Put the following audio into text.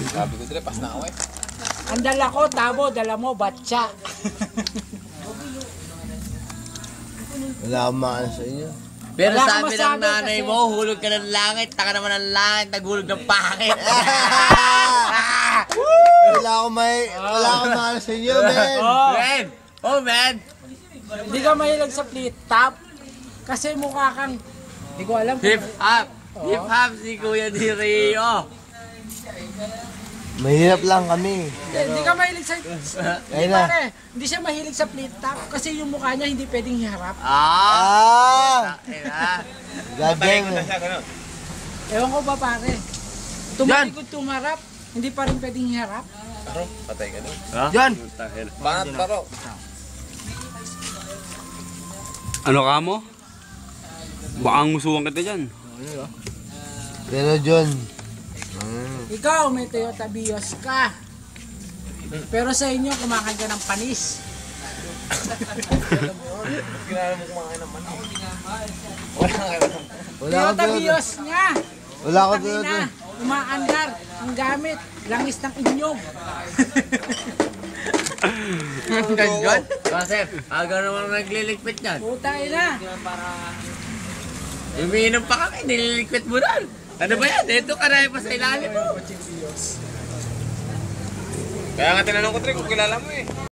Sabi ko dito, pas na ako eh. Ang dala ko, tabo, dala mo, batsa. Wala akong maano sa inyo. Pero Wala sabi kang ng masabi nanay kasi- mo, hulog ka ng langit, taka naman ng langit, naghulog ng pangit. Wala akong maano sa inyo, men. Man! Oh, man! Hindi ka mahilig sa flip top. Kasi mukha kang, hindi ko alam. Hip hop! Hip hop si Kuya Di Rio. Mahirap lang kami. Hindi ka mahilig sa... Ayun na. Pare, hindi siya mahilig sa flip top kasi yung mukha niya hindi pwedeng hiharap. Ah! Patayin ko na Gadeng. siya, gano'n. Ewan ko ba pare? Tumalikod tumarap, hindi pa rin pwedeng hiharap. Taro, patay ka doon. Yan! Banat taro. Ano ka mo? Baka ang musuhan kita dyan. Pero John, Ikaw, may Toyota Vios ka. Pero sa inyo, kumakain ka ng panis. Kilala mo kumakain ng manok. Wala ka naman. wala akong Toyota tulad. Vios nga. Wala akong Tangina, tulad. umaandar. Ang gamit, langis ng inyong. Ganyan? Kasi, aga naman nagliligpit yan. Puta ina. Umiinom pa kami, nililigpit mo na. Ano ba yan? Dito ka na pa sa ilalim mo. Kaya nga tinanong ko, Trey, kung kilala mo eh.